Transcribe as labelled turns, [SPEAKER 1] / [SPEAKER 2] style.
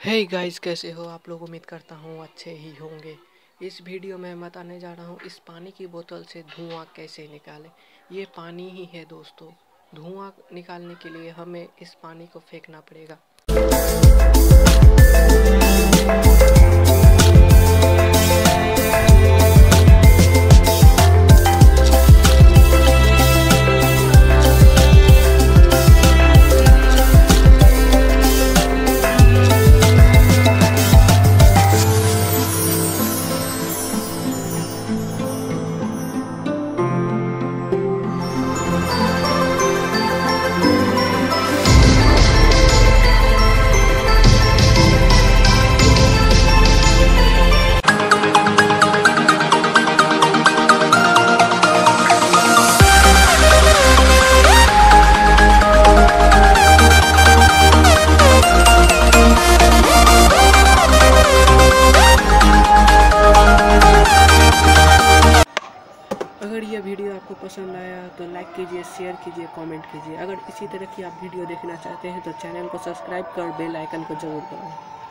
[SPEAKER 1] Hey guys, कैसे हो आप लोग। उम्मीद करता हूँ अच्छे ही होंगे। इस वीडियो में मैं बताने जा रहा हूँ इस पानी की बोतल से धुआं कैसे निकालें। ये पानी ही है दोस्तों। धुआं निकालने के लिए हमें इस पानी को फेंकना पड़ेगा। अगर ये वीडियो आपको पसंद आया तो लाइक कीजिए, शेयर कीजिए, कमेंट कीजिए। अगर इसी तरह की आप वीडियो देखना चाहते हैं तो चैनल को सब्सक्राइब कर बेल आइकन को जरूर दबाएं।